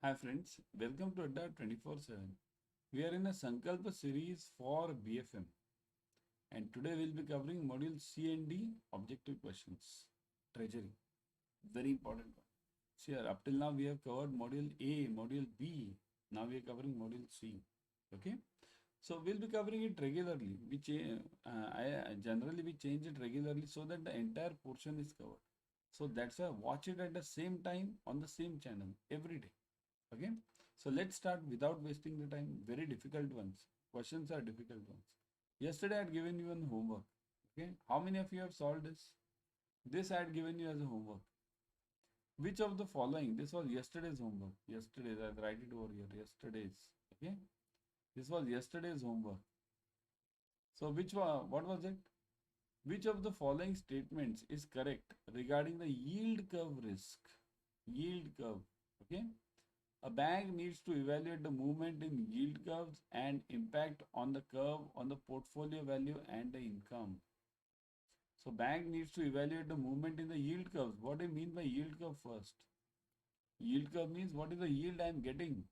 Hi friends, welcome to Adda 24/7. We are in a Sankalpa series for BFM and today we'll be covering module C and D objective questions. Treasury, very important one. See here, up till now we have covered module A, module B. Now we are covering module C. Okay, so we'll be covering it regularly. Generally we change it regularly so that the entire portion is covered. So that's why watch it at the same time on the same channel every day. Okay, so let's start without wasting the time. Very difficult ones. Questions are difficult ones. Yesterday I had given you an homework. Okay, how many of you have solved this? This I had given you as a homework. Which of the following? This was yesterday's homework. Yesterday's, I'll write it over here. Yesterday's. Okay, this was yesterday's homework. So which one? What was it? Which of the following statements is correct regarding the yield curve risk? Yield curve. Okay. A bank needs to evaluate the movement in yield curves and impact on the curve on the portfolio value and the income. So bank needs to evaluate the movement in the yield curves. What do you mean by yield curve first? Yield curve means what is the yield I am getting?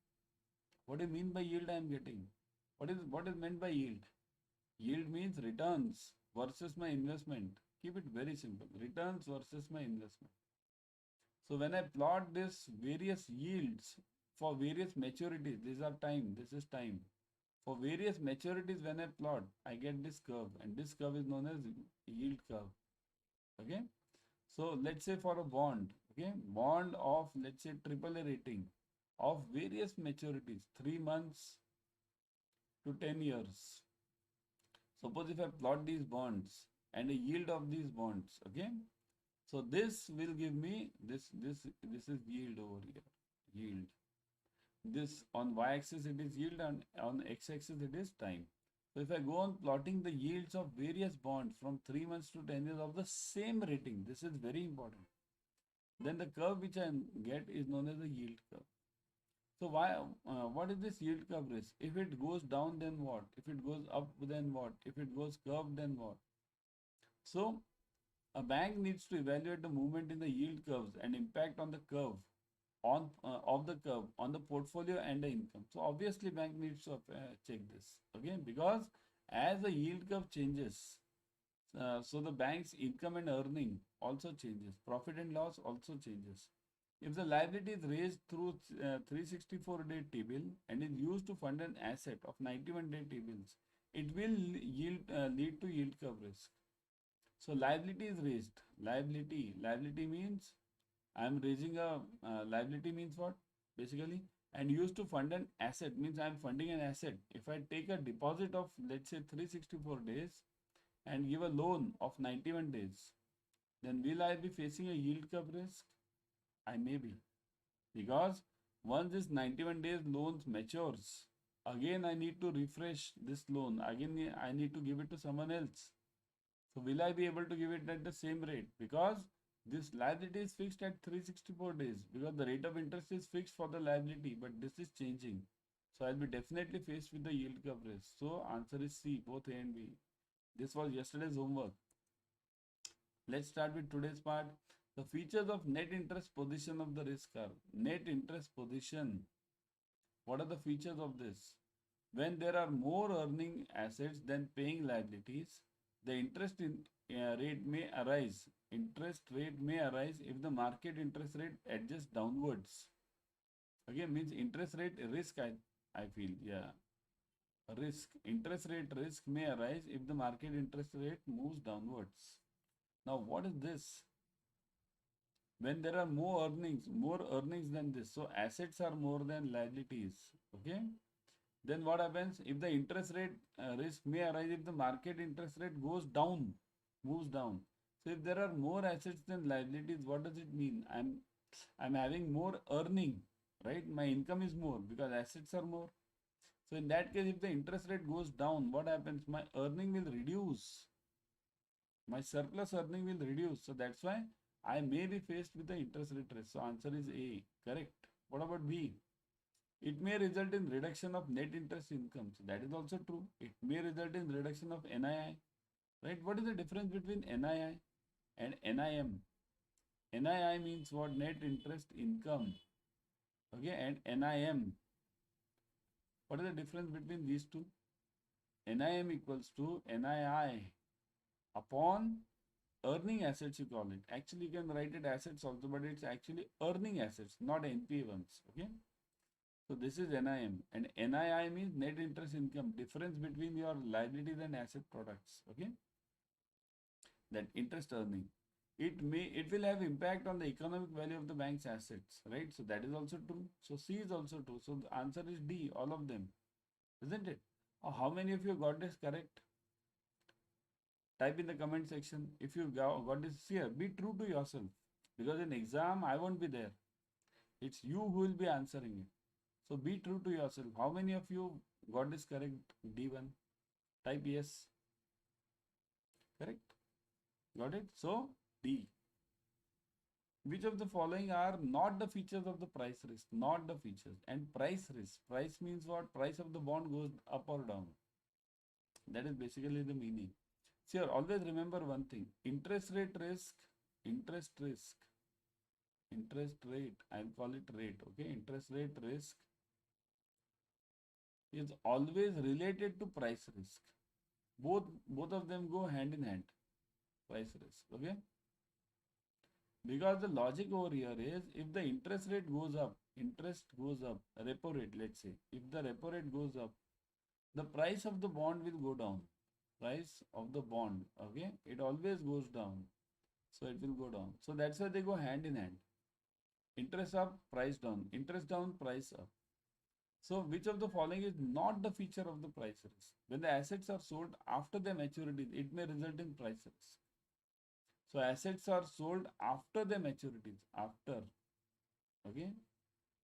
What do you mean by yield I am getting? What is meant by yield? Yield means returns versus my investment. Keep it very simple. Returns versus my investment. So when I plot this various yields for various maturities, these are time, this is time. For various maturities when I plot, I get this curve and this curve is known as yield curve. Okay. So let's say for a bond, okay, bond of let's say AAA rating of various maturities, 3 months to 10 years. Suppose if I plot these bonds and the yield of these bonds, okay. So this will give me this is yield over here. Yield. This on y-axis it is yield and on x-axis it is time. So if I go on plotting the yields of various bonds from 3 months to 10 years of the same rating, this is very important. Then the curve which I get is known as the yield curve. So what is this yield curve risk? If it goes down, then what? If it goes up, then what? If it goes curved, then what? So a bank needs to evaluate the movement in the yield curves and impact on the curve of the curve on the portfolio and the income. So obviously bank needs to check this. Okay, because as the yield curve changes, so the bank's income and earning also changes. Profit and loss also changes. If the liability is raised through 364-day T-bill and is used to fund an asset of 91-day T-bills, it will lead to yield curve risk. So liability is raised. Liability means I am raising a liability means what? Basically, and used to fund an asset means I am funding an asset. If I take a deposit of let's say 364 days and give a loan of 91 days, then will I be facing a yield curve risk? I may be. Because once this 91 days loans matures, again I need to refresh this loan. Again I need to give it to someone else. So will I be able to give it at the same rate? Because this liability is fixed at 364 days because the rate of interest is fixed for the liability, but this is changing. So I'll be definitely faced with the yield curve risk. So answer is C, both A and B. This was yesterday's homework. Let's start with today's part. The features of net interest position of the risk are net interest position. What are the features of this? When there are more earning assets than paying liabilities, the rate may arise. Interest rate may arise if the market interest rate adjusts downwards. Again, means interest rate risk, I feel, yeah. Risk, interest rate risk may arise if the market interest rate moves downwards. Now, what is this? When there are more earnings than this, so assets are more than liabilities. Okay, then what happens if the interest rate risk may arise if the market interest rate goes down, moves down. So if there are more assets than liabilities, what does it mean? I'm having more earning, right? My income is more because assets are more. So in that case, if the interest rate goes down, what happens? My earning will reduce. My surplus earning will reduce. So that's why I may be faced with the interest rate risk. So answer is A, correct. What about B? It may result in reduction of net interest income. So that is also true. It may result in reduction of NII. Right? What is the difference between NII and NIM? NII means what? Net interest income. Okay, and NIM. What is the difference between these two? NIM equals to NII upon earning assets, you call it. Actually, you can write it assets also, but it's actually earning assets, not NPA ones. Okay. So this is NIM, and NII means net interest income, difference between your liabilities and asset products. Okay, that interest earning. It will have impact on the economic value of the bank's assets, right? So that is also true. So C is also true. So the answer is D, all of them, isn't it? How many of you got this correct? Type in the comment section if you got this here. Be true to yourself, because in exam I won't be there. It's you who will be answering it. So be true to yourself. How many of you got this correct? D1. Type yes. Correct. Got it? So D. Which of the following are not the features of the price risk? Not the features. And price risk. Price means what? Price of the bond goes up or down. That is basically the meaning. So here, always remember one thing. Interest rate risk. Interest risk. Interest rate. I'll call it rate. Okay. Interest rate risk is always related to price risk. Both of them go hand in hand. Price risk. Okay. Because the logic over here is, if the interest rate goes up, repo rate, let's say, if the repo rate goes up, the price of the bond will go down. Price of the bond, okay, it always goes down. So it will go down. So that's why they go hand in hand. Interest up, price down. Interest down, price up. So which of the following is not the feature of the price risk? When the assets are sold after their maturity, it may result in price risk. So assets are sold after their maturities, after, okay.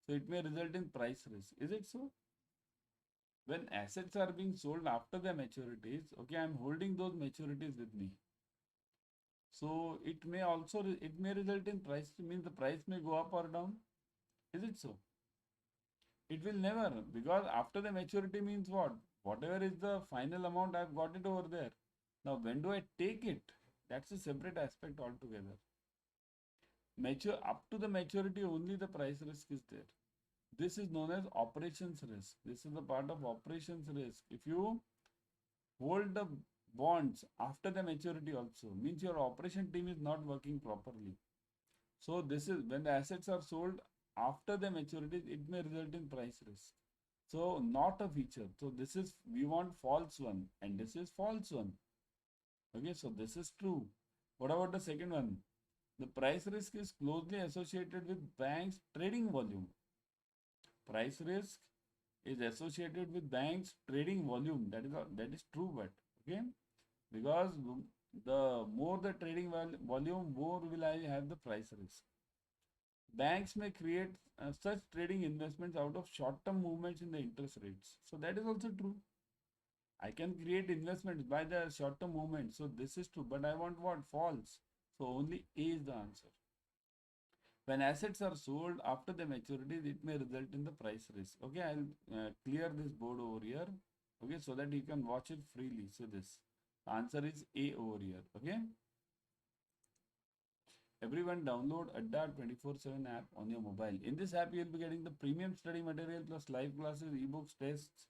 So it may result in price risk. Is it so? When assets are being sold after their maturities, okay, I'm holding those maturities with me. So it may also, it may result in price, means the price may go up or down. Is it so? It will never, because after the maturity means what? Whatever is the final amount, I've got it over there. Now, when do I take it? That's a separate aspect altogether. Mature up to the maturity, only the price risk is there. This is known as operations risk. This is the part of operations risk. If you hold the bonds after the maturity also, means your operation team is not working properly. So this is when the assets are sold after the maturity, it may result in price risk. So not a feature. So this is, we want false one, and this is false one. Okay, so this is true. What about the second one? The price risk is closely associated with banks' trading volume. Price risk is associated with banks' trading volume. That is true, but okay, because the more the trading volume, more will I have the price risk. Banks may create such trading investments out of short-term movements in the interest rates. So that is also true. I can create investments by the short-term movement. So this is true, but I want what? False. So only A is the answer. When assets are sold after the maturity, it may result in the price risk. Okay, I'll clear this board over here. Okay, so that you can watch it freely. So this answer is A over here. Okay. Everyone download Adda 24/7 app on your mobile. In this app, you'll be getting the premium study material plus live classes, ebooks, tests,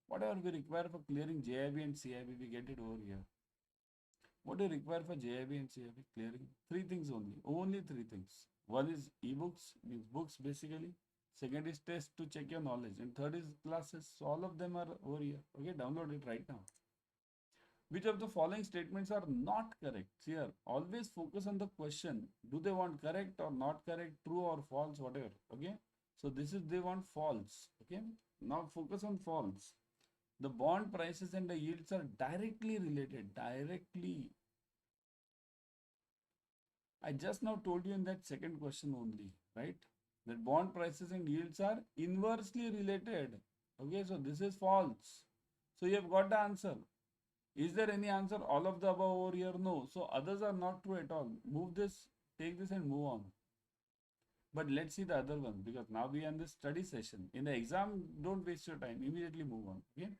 whatever we require for clearing JIB and CIB, we get it over here. What do you require for JIB and CIB clearing? Three things only. Only three things. One is ebooks, means books basically. Second is test to check your knowledge. And third is classes. So all of them are over here. Okay, download it right now. Which of the following statements are not correct? Here, always focus on the question. Do they want correct or not correct, true or false, whatever. Okay. So this is, they want false. Okay. Now focus on false. The bond prices and the yields are directly related. Directly. I just now told you in that second question only, right? That bond prices and yields are inversely related. Okay. So this is false. So you have got the answer. Is there any answer? All of the above over here? No. So others are not true at all. Move this, take this and move on. But let's see the other one, because now we are in the study session. In the exam, don't waste your time. Immediately move on. Okay.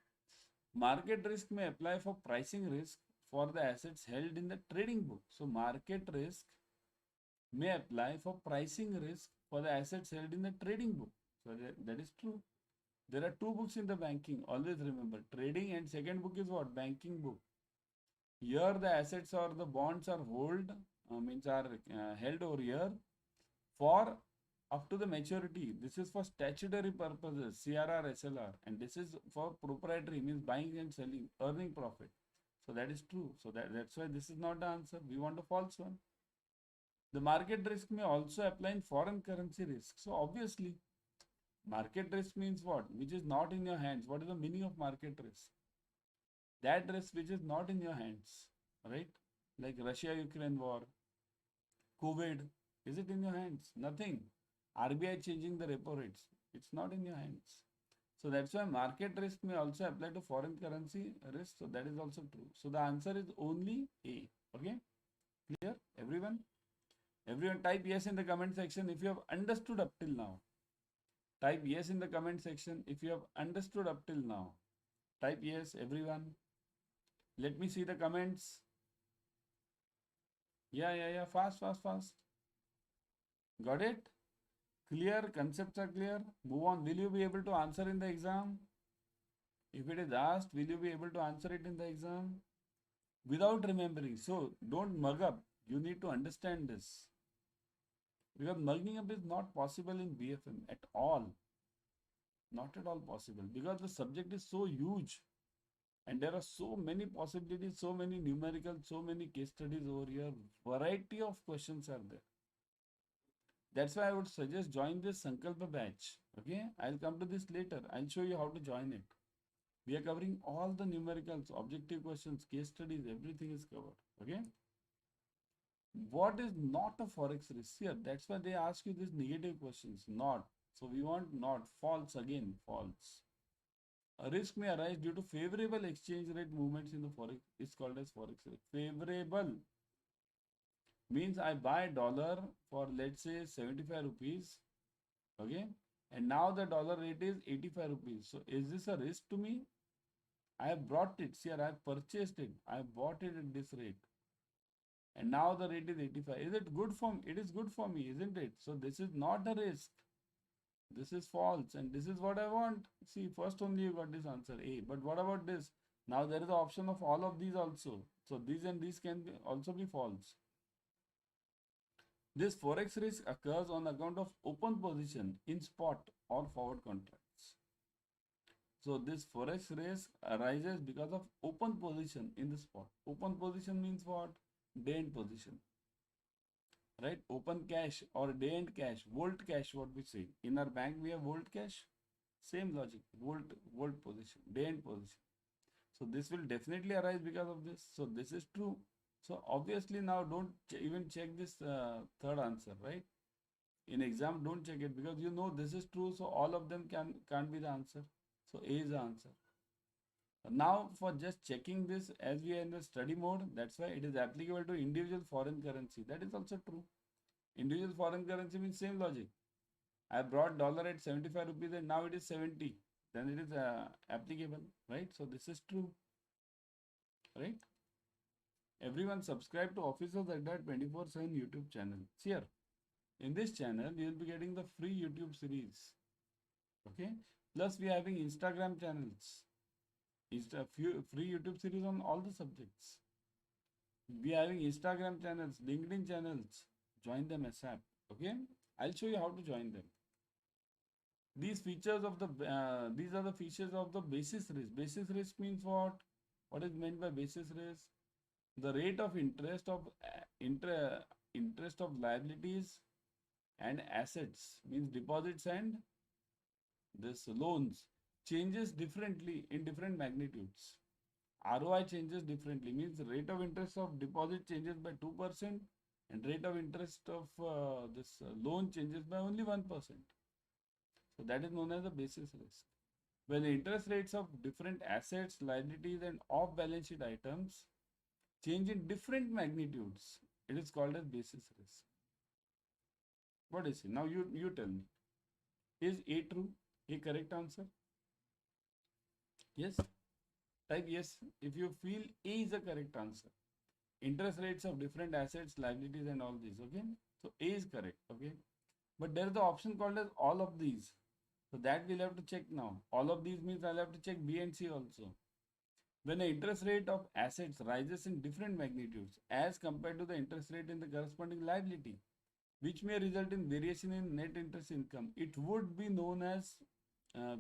Market risk may apply for pricing risk for the assets held in the trading book. So market risk may apply for pricing risk for the assets held in the trading book. So that is true. There are two books in the banking. Always remember, trading and second book is what? Banking book. Here the assets or the bonds are held over here for up to the maturity. This is for statutory purposes, CRR, SLR, and this is for proprietary, means buying and selling, earning profit. So that is true. So that's why this is not the answer. We want a false one. The market risk may also apply in foreign currency risk. So obviously, market risk means what? Which is not in your hands. What is the meaning of market risk? That risk which is not in your hands, right? Like Russia-Ukraine war, COVID, is it in your hands? Nothing. RBI changing the repo rates, it's not in your hands. So that's why market risk may also apply to foreign currency risk. So that is also true. So the answer is only A. Okay, clear, everyone? Everyone type yes in the comment section if you have understood up till now. Type yes in the comment section if you have understood up till now. Type yes, everyone. Let me see the comments. Yeah. Fast. Got it? Clear? Concepts are clear? Move on. Will you be able to answer in the exam? If it is asked, will you be able to answer it in the exam? Without remembering. So don't mug up. You need to understand this. Because mugging up is not possible in BFM at all. Not at all possible. Because the subject is so huge. And there are so many possibilities, so many numericals, so many case studies over here. Variety of questions are there. That's why I would suggest join this Sankalpa batch. Okay, I'll come to this later. I'll show you how to join it. We are covering all the numericals, objective questions, case studies, everything is covered. Okay. What is not a forex risk? Here, that's why they ask you these negative questions. Not. So we want not. False again. False. A risk may arise due to favorable exchange rate movements in the forex. It's called as forex risk. Favorable means I buy dollar for, let's say, 75 rupees. Okay. And now the dollar rate is 85 rupees. So is this a risk to me? I have brought it. See, I have purchased it. I have bought it at this rate. And now the rate is 85. Is it good for me? It is good for me, isn't it? So this is not a risk. This is false. And this is what I want. See, first only you got this answer A. But what about this? Now there is the option of all of these also. So these and these can also be false. This forex risk occurs on account of open position in spot or forward contracts. So this forex risk arises because of open position in the spot. Open position means what? Day end position. Right? Open cash or day end cash, volt cash, what we say. In our bank we have volt cash. Same logic. Volt position, day end position. So this will definitely arise because of this. So this is true. So obviously now don't even check this third answer, right? In exam, don't check it because you know this is true. So all of them can't be the answer. So A is the answer. Now for just checking this, as we are in the study mode, that's why it is applicable to individual foreign currency. That is also true. Individual foreign currency means same logic. I brought dollar at 75 rupees and now it is 70. Then it is applicable, right? So this is true, right? Everyone subscribe to Officers Adda 24/7 YouTube channel. Here, in this channel, you will be getting the free YouTube series. Okay. Plus, we are having Instagram channels. Free YouTube series on all the subjects. We are having Instagram channels, LinkedIn channels. Join them ASAP. Okay. I'll show you how to join them. These are the features of the basis risk. Basis risk means what? What is meant by basis risk? The rate of interest of liabilities and assets, means deposits and this loans, changes differently in different magnitudes. ROI changes differently, means rate of interest of deposit changes by 2% and rate of interest of loan changes by only 1%. So that is known as the basis risk. When the interest rates of different assets, liabilities and off balance sheet items change in different magnitudes, it is called as basis risk. What is it? Now you tell me. Is A true? A correct answer? Yes? Type yes if you feel A is the correct answer. Interest rates of different assets, liabilities and all these. Okay? So A is correct. Okay? But there is the option called as all of these. So that we'll have to check now. All of these means I'll have to check B and C also. When the interest rate of assets rises in different magnitudes as compared to the interest rate in the corresponding liability, which may result in variation in net interest income, it would be known as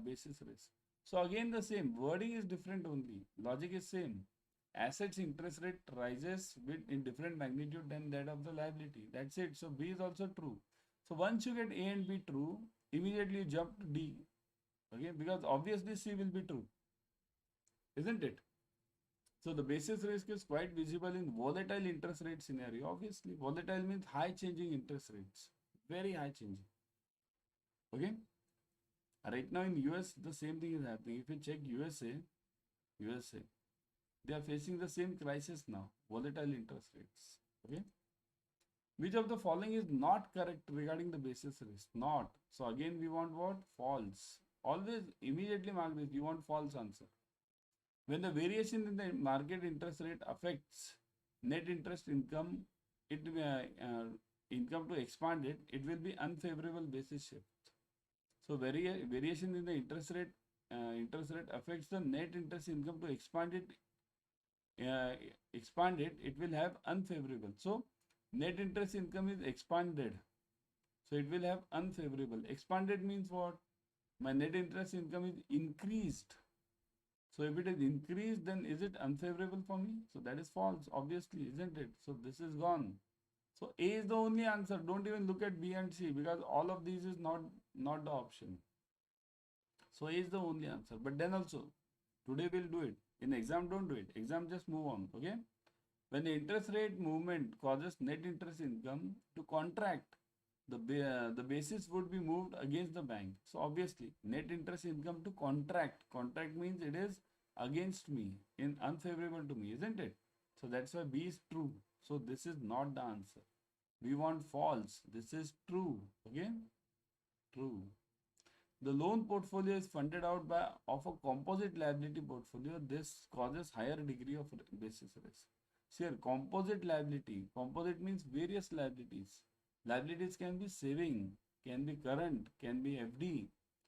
basis risk. So again the same, wording is different only, logic is same. Assets interest rate rises with in different magnitude than that of the liability. That's it. So B is also true. So once you get A and B true, immediately you jump to D. Okay, because obviously C will be true, isn't it? So the basis risk is quite visible in volatile interest rate scenario. Obviously, volatile means high changing interest rates, very high changing. Okay. Right now in US, the same thing is happening. If you check USA, they are facing the same crisis now, volatile interest rates. Okay. Which of the following is not correct regarding the basis risk? Not. So again, we want what? False. Always immediately mark this. You want false answer. When the variation in the market interest rate affects net interest income, income to expand it, it will be unfavorable basis shift. So variation in the interest rate affects the net interest income to expand it, it will have unfavorable. So net interest income is expanded, so it will have unfavorable. Expanded means what? My net interest income is increased. So if it is increased, then is it unfavorable for me? So that is false, obviously, isn't it? So this is gone. So A is the only answer. Don't even look at B and C, because all of these is not the option. So A is the only answer. But then also, today we'll do it. In exam, don't do it. Exam, just move on. Okay. When the interest rate movement causes net interest income to contract, the basis would be moved against the bank. So obviously, net interest income to contract. Contract means it is against me, in unfavorable to me, isn't it? So that's why B is true. So this is not the answer. We want false. This is true. Okay? True. The loan portfolio is funded out by of a composite liability portfolio. This causes higher degree of basis risk. See here, composite liability. Composite means various liabilities. Liabilities can be saving, can be current, can be FD.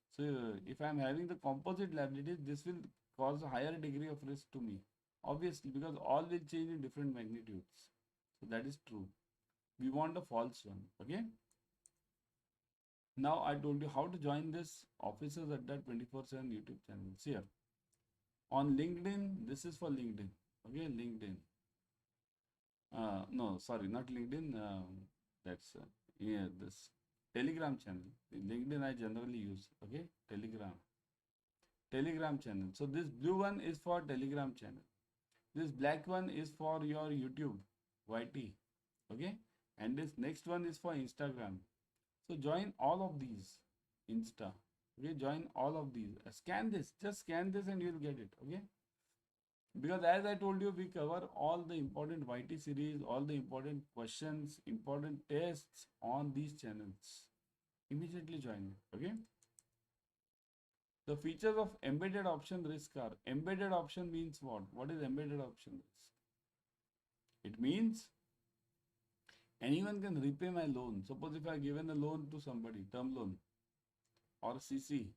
So if I am having the composite liabilities, this will cause a higher degree of risk to me. Obviously, because all will change in different magnitudes. So that is true. We want a false one. Okay. Now I told you how to join this Officers Adda 24/7 YouTube channel. See here. On LinkedIn, this is for LinkedIn. Okay, LinkedIn. No, sorry, not LinkedIn. That's yeah, this Telegram channel. LinkedIn I generally use. Okay, Telegram channel. So this blue one is for Telegram channel. This black one is for your YouTube, YT. Okay, and this next one is for Instagram. So join all of these. Insta. Okay, join all of these. Scan this. Just scan this and you'll get it. Okay. Because as I told you, we cover all the important YT series, all the important questions, important tests on these channels. Immediately join it. Okay. The features of embedded option risk are, embedded option means what? What is embedded option risk? It means anyone can repay my loan. Suppose if I have given a loan to somebody, term loan or CC,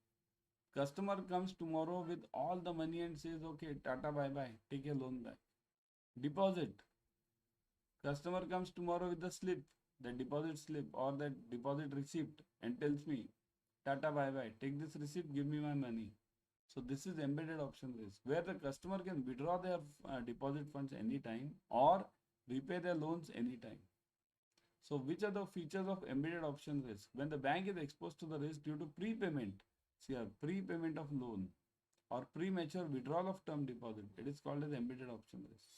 customer comes tomorrow with all the money and says, okay, Tata bye bye, take your loan back. Deposit. Customer comes tomorrow with the slip, the deposit slip or that deposit receipt, and tells me, Tata bye bye, take this receipt, give me my money. So this is embedded option risk, where the customer can withdraw their deposit funds anytime or repay their loans anytime. So which are the features of embedded option risk? When the bank is exposed to the risk due to prepayment, see here, prepayment of loan or premature withdrawal of term deposit, it is called as embedded option risk.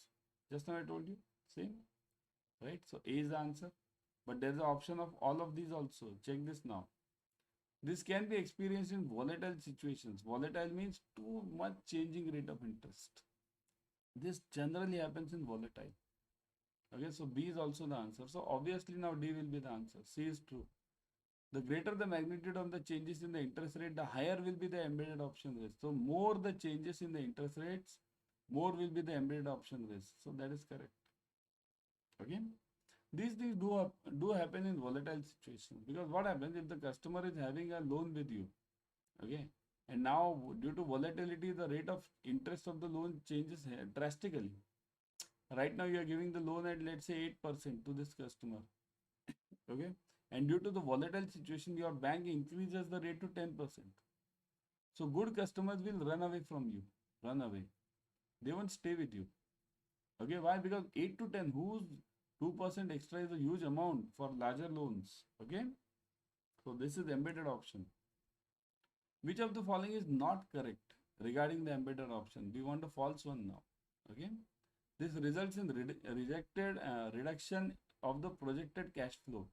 Just now I told you, same, right? So A is the answer, but there is an option of all of these also. Check this now. This can be experienced in volatile situations. Volatile means too much changing rate of interest. This generally happens in volatile. Okay, so B is also the answer. So obviously now D will be the answer. C is true. The greater the magnitude of the changes in the interest rate, the higher will be the embedded option risk. So more the changes in the interest rates, more will be the embedded option risk. So that is correct. Okay. These things do happen in volatile situations, because what happens if the customer is having a loan with you, Okay. And now due to volatility, the rate of interest of the loan changes drastically. Right now you are giving the loan at, let's say, 8% to this customer. Okay. And due to the volatile situation, your bank increases the rate to 10%. So good customers will run away from you. Run away. They won't stay with you. Okay. Why? Because 8 to 10, whose 2% extra is a huge amount for larger loans. Okay. So this is embedded option. Which of the following is not correct regarding the embedded option? We want a false one now. Okay. This results in rejected reduction of the projected cash flow.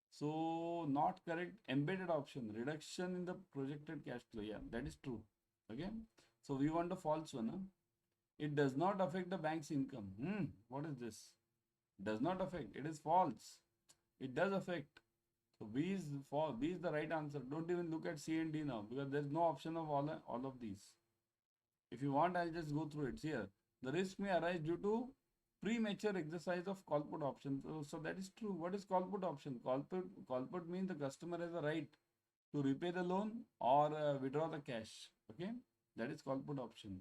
So not correct embedded option, reduction in the projected cash flow. Yeah, that is true. Okay. So we want a false one. Huh? It does not affect the bank's income. What is this? Does not affect. It is false. It does affect. So B is false. B is the right answer. Don't even look at C and D now because there is no option of all of these. If you want, I'll just go through it. Here, the risk may arise due to premature exercise of call put option. So that is true. What is call put option? Call put means the customer has a right to repay the loan or withdraw the cash. Okay, that is call put option.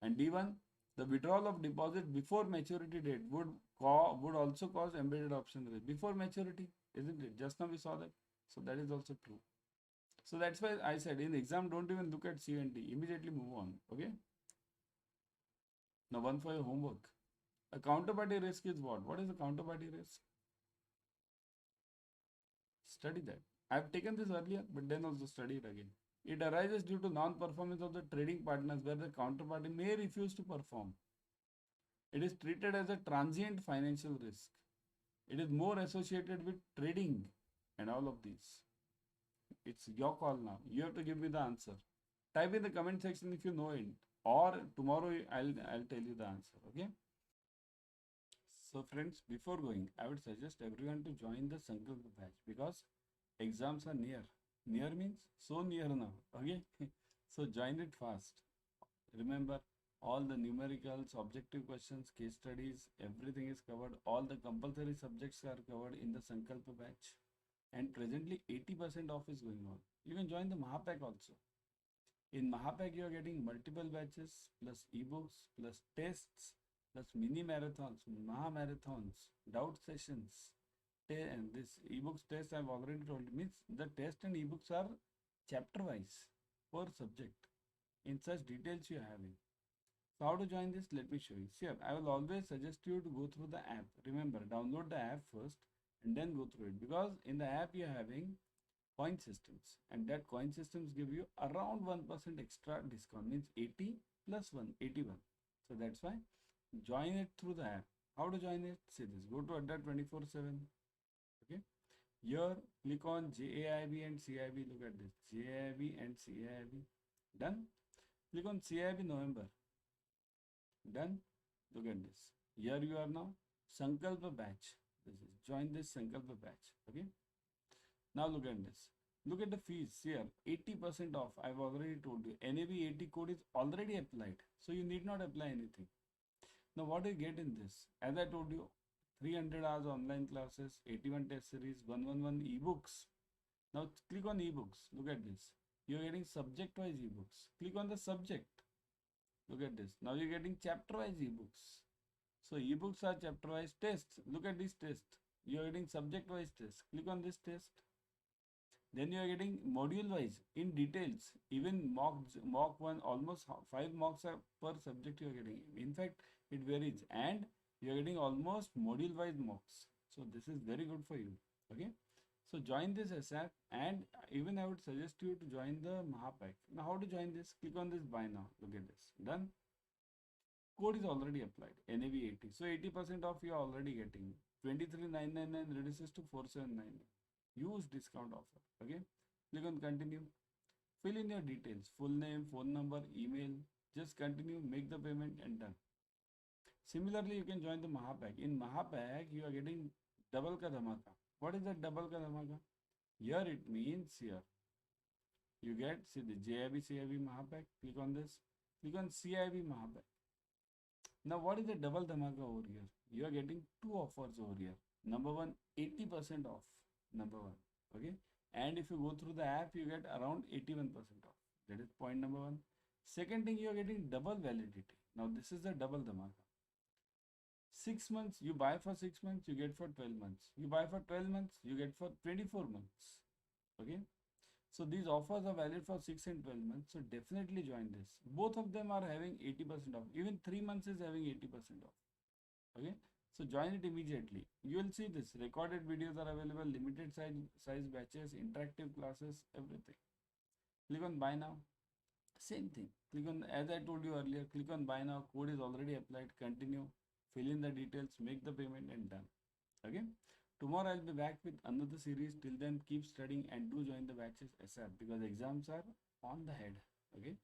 And D1, the withdrawal of deposit before maturity date would also cause embedded option risk before maturity, isn't it? Just now we saw that. So that is also true. So that's why I said in exam, don't even look at C and D. Immediately move on. Okay. Now one for your homework. A counterparty risk is what? What is a counterparty risk? Study that. I have taken this earlier, but then also study it again. It arises due to non-performance of the trading partners where the counterparty may refuse to perform. It is treated as a transient financial risk. It is more associated with trading and all of these. It's your call now. You have to give me the answer. Type in the comment section if you know it, or tomorrow I'll tell you the answer. Okay. So friends, before going, I would suggest everyone to join the Sankalp batch because exams are near. Near means so near now. Okay. So join it fast. Remember, all the numericals, objective questions, case studies, everything is covered. All the compulsory subjects are covered in the Sankalp batch. And presently 80% off is going on. You can join the Mahapack also. In Mahapack, you are getting multiple batches plus ebooks plus tests plus mini marathons, Maha marathons, doubt sessions. And this ebooks test I've already told you means the test and ebooks are chapter wise per subject. In such details you are having. So how to join this? Let me show you. See, I will always suggest you to go through the app. Remember, download the app first and then go through it because in the app you are having coin systems and that coin systems give you around 1% extra discount means 80 plus 1 81. So that's why join it through the app. How to join it? See this. Go to Adda 24/7. Okay. Here click on JAIB and CAIIB. Look at this. JAIB and CAIIB. Done. Click on CAIIB November. Done. Look at this. Here you are now. Sankalpa batch. This is join this Sankalpa batch. Okay. Now look at this. Look at the fees here. 80% off. I've already told you. NAB 80 code is already applied. So you need not apply anything. Now what do you get in this? As I told you, 300 hours online classes, 81 test series, 111 ebooks. Now click on ebooks. Look at this. You're getting subject wise ebooks. Click on the subject. Look at this. Now you're getting chapter wise ebooks. So ebooks are chapter wise tests. Look at this test. You're getting subject wise test. Click on this test. Then you are getting module wise in details. Even mock one, almost 5 mocks are per subject you are getting. In fact, it varies and you are getting almost module wise mocks. So this is very good for you. Okay. So join this SAP and even I would suggest you to join the Mahapack. Now how to join this? Click on this buy now. Look at this. Done. Code is already applied. NAV 80. So 80% off you are already getting. 23,999 reduces to 4,799. Use discount offer. Okay. Click on continue. Fill in your details. Full name, phone number, email. Just continue. Make the payment and done. Similarly, you can join the Mahapack. In Mahapack, you are getting double ka dhamaka. What is that double ka dhamaka? Here it means here. You get, see the JIB CIB Mahapack. Click on this. Click on CIB Mahapack. Now, what is the double dhamaka over here? You are getting 2 offers over here. Number one, 80% off. Number one. Okay. And if you go through the app, you get around 81% off. That is point number one. Second thing, you are getting double validity. Now this is the double dhamaka. 6 months, you buy for 6 months, you get for 12 months. You buy for 12 months, you get for 24 months. Okay. So these offers are valid for 6 and 12 months. So definitely join this. Both of them are having 80% off. Even 3 months is having 80% off. Okay. So join it immediately. You will see this. Recorded videos are available, limited size batches, interactive classes, everything. Click on buy now. Same thing. Click on, as I told you earlier, click on buy now. Code is already applied. Continue. Fill in the details, make the payment and done. Okay. Tomorrow I'll be back with another series. Till then, keep studying and do join the batches ASAP because exams are on the head. Okay.